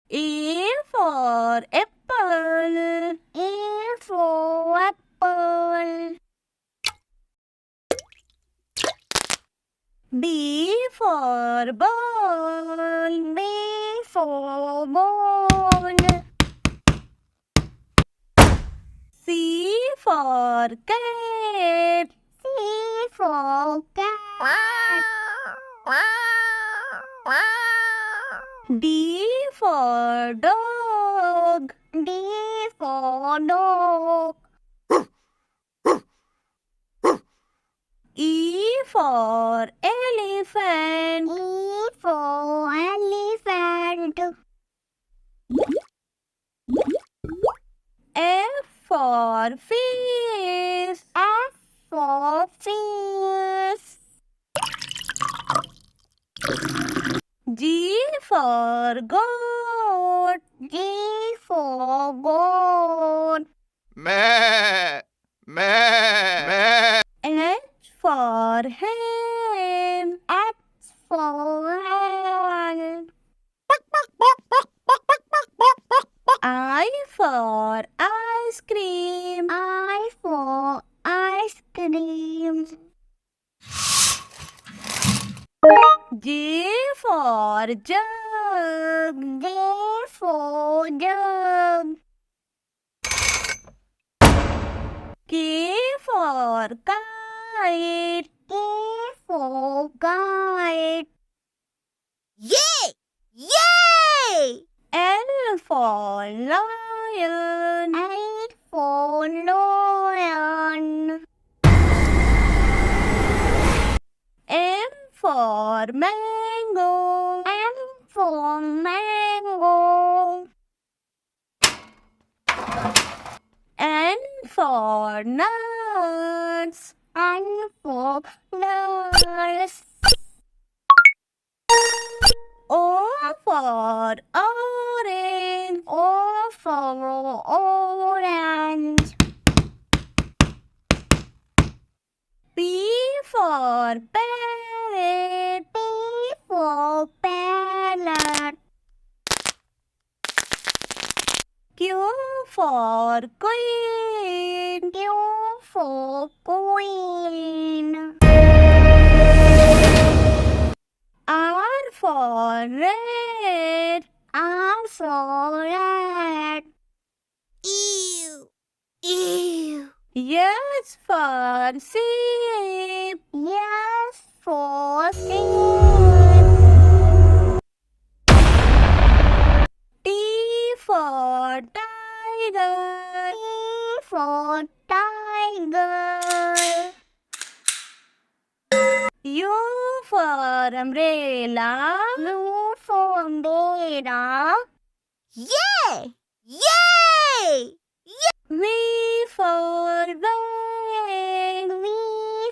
A for apple. A for apple. B for ball. B for ball. C for cat. C for cat. D for dog. D for dog. E for elephant. E for elephant. F for fish. F for fish. G for goat. G for goat. Meh, meh, meh. H for hen. H for hen. I for ice cream. I for ice cream. J for jug. J for jug. K for kite. K for kite. Yay! Yay! L for lion. L for lion. M for mango. M for mango. N for nuts. N for nuts. O for orange. O for orange. P for parrot. P for parrot. Q for queen. Q for queen. R for red. R for red. Ew! Ew! S for sheep. Yes for sheep. T for tiger. T for tiger. U for umbrella. U for umbrella. Yay! Yay! V for van. V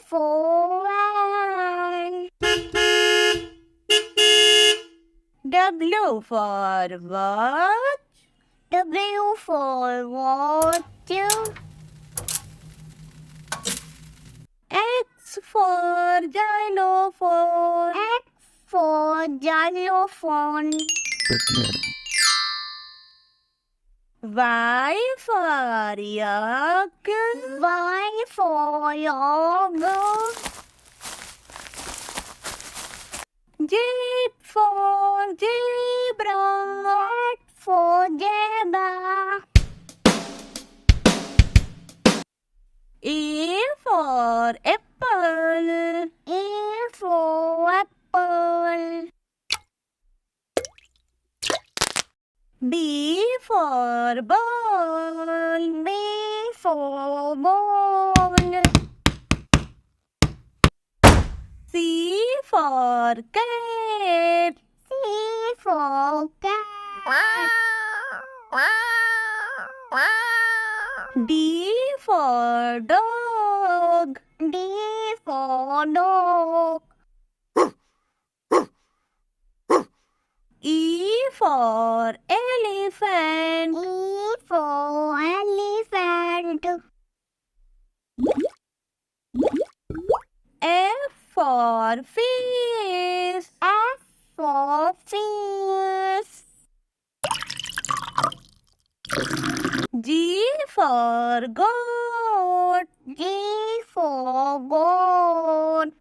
for van. W for watch. W for watch. X for xylophone. X for xylophone. Y for yak. Y for yogurt. Z for zebra. Z for zebra. A for apple. A for apple. B for ball. B for ball. C for cat. C for cat. D for dog. D for dog. E for elephant. E for elephant. F for fish. F for fish. G for goat. G for goat.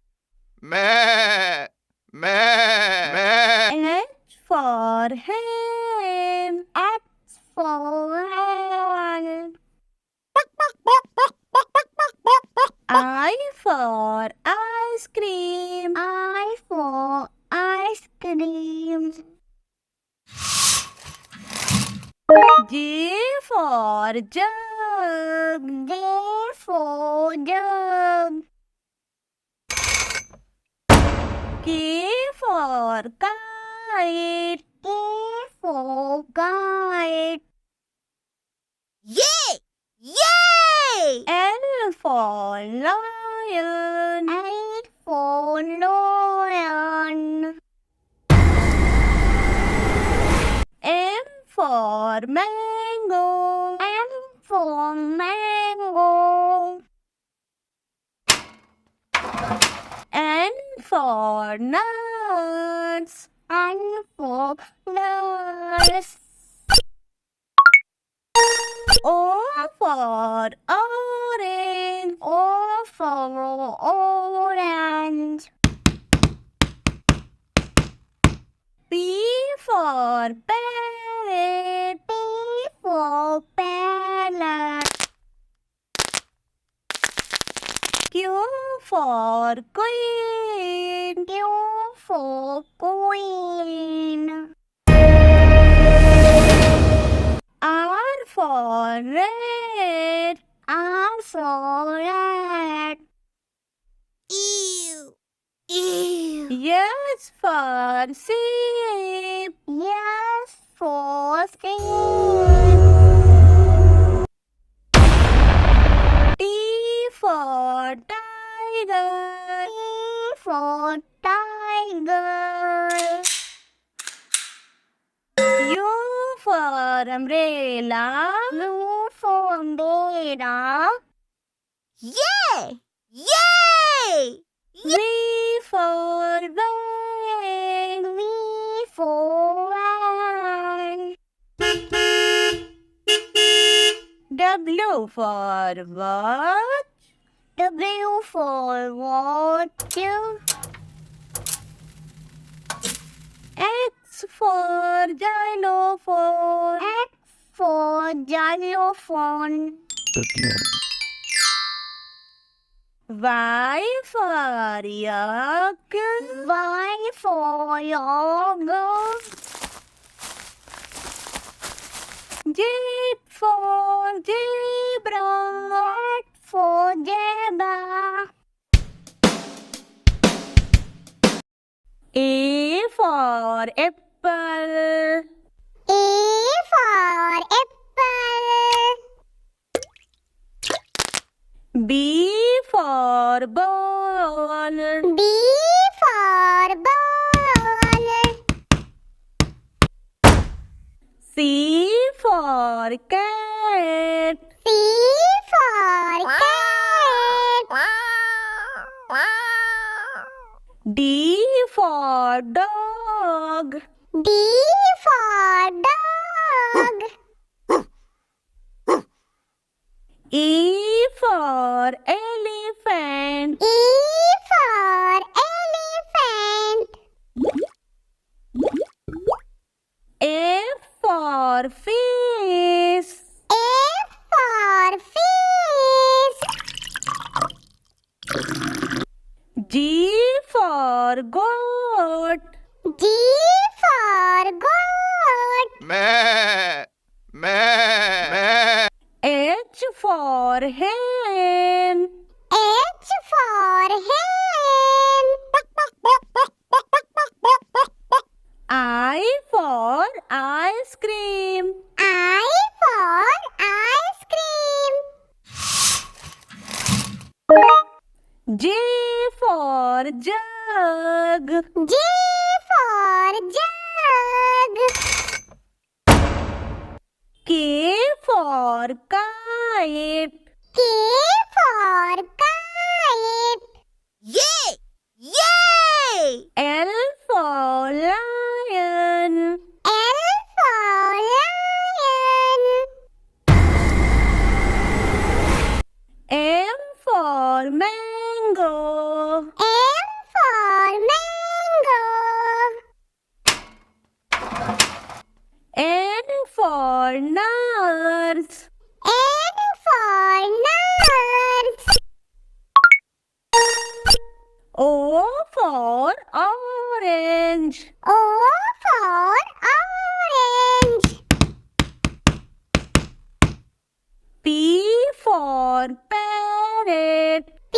Meh. Meh. Meh. H for hen. X for hen. I for ice cream. I for ice cream. J for jug. J for jug. K for kite. K for kite. Yay! Yay! L for lion. L for lion. M for mango. M for mango. N for nuts. N for nuts. O for orange. O for orange. P for parrot. P for parrot. Q for queen. Q for queen. R for red. R for red. Ew! Ew! S for sheep. Yes for sheep. T for tiger. T for tiger. U for umbrella. U for umbrella. Yay! Yay! V for van. V for van. W for watch. W for watch. X for xylophone. X for xylophone. Y for yak. Y for yogurt. Z for zebra. Z for zebra. A for apple. A for apple. B for ball. B for ball. C for cat. C for cat. D for dog. D for dog. E for elephant. E for elephant. F for fish. F for fish. G for goat. G for goat. Meh. Meh. Meh. H for hen. H for hen. I for ice cream. I for ice cream. J for jug. J for jug. K for kite. K for kite. Yay! Yay! L for lion. L for lion. for nurse. N for nurse. O for orange. O for orange. P for parrot. P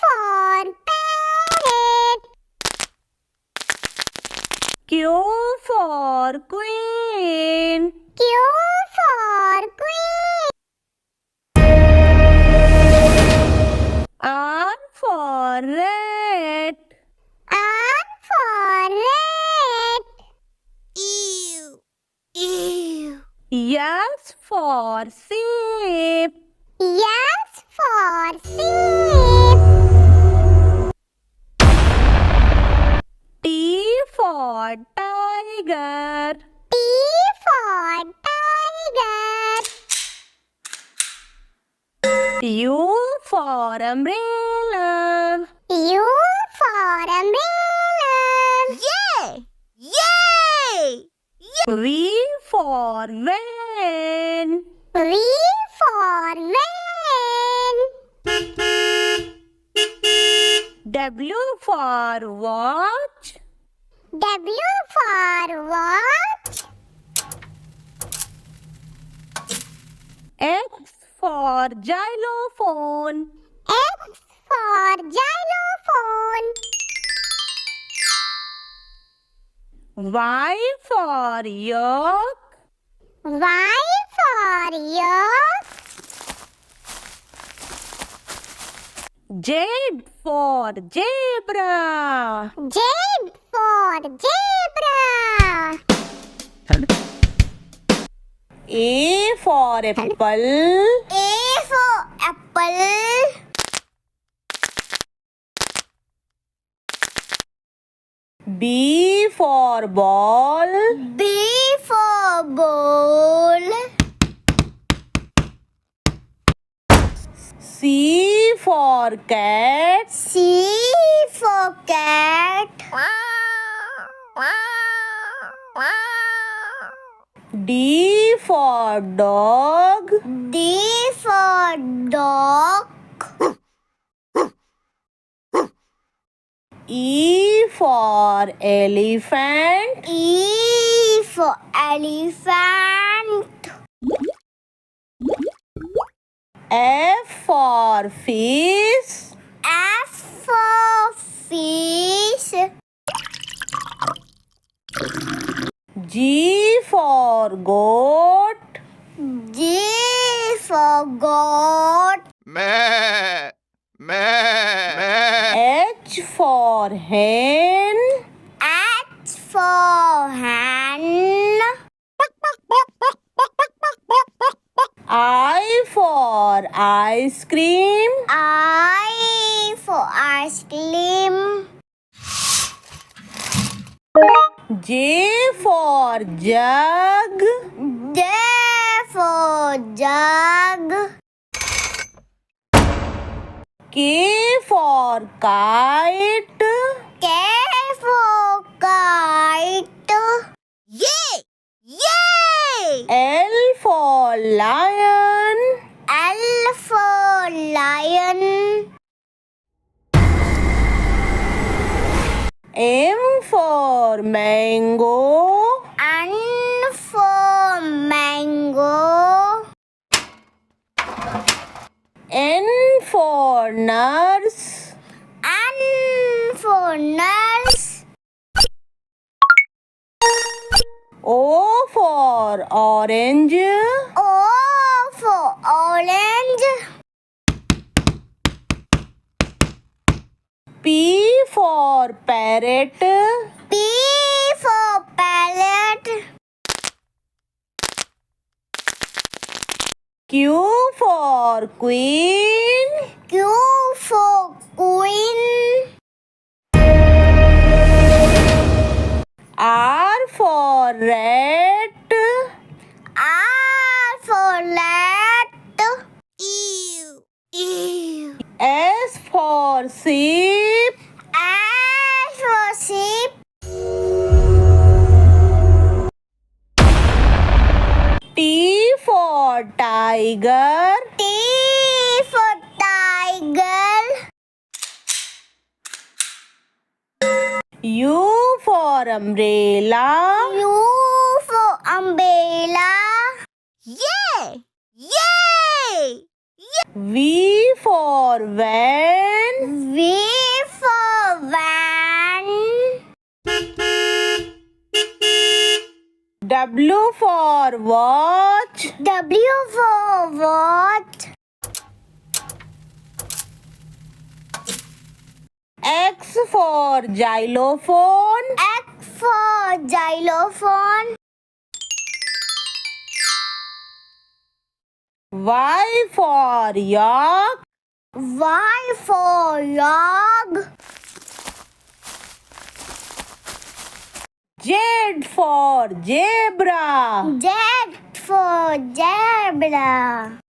for parrot. Q for queen. Q for queen. R for rat. R for rat. Ew. Ew. S for sheep. S for sheep. T for tiger. T for tiger. U for umbrella. U for umbrella. Yay! Yay! V for van. V for van. W for watch. W for watch. X for xylophone. X for xylophone. Y for yak. Y for yak. Z for zebra. Z for zebra. A for apple. A for apple. B for ball. B for ball. C for cat. C for cat. D for dog. D for dog. E for elephant. E for elephant. F for fish. F for fish. G for goat. G for goat. meh, meh, H for hen. H for hen. I for ice cream. I for ice cream. J for jug. J for jug. K for kite. K for kite. Yay! Yay! L for lion. L for lion. M for mango. N for mango. N for nurse. N for nurse. O for orange. O for orange. P for parrot. P for parrot. Q for queen. Q for queen. R for rat. R for rat. Ew. Ew. S for sheep. S for sheep. T for tiger. T for tiger. U for umbrella. U for umbrella. Yay! Yay! V for van. V for van. W for watch. W for watch. X for xylophone. X for xylophone. Y for yak. Y for yak. Z for zebra. Z for zebra.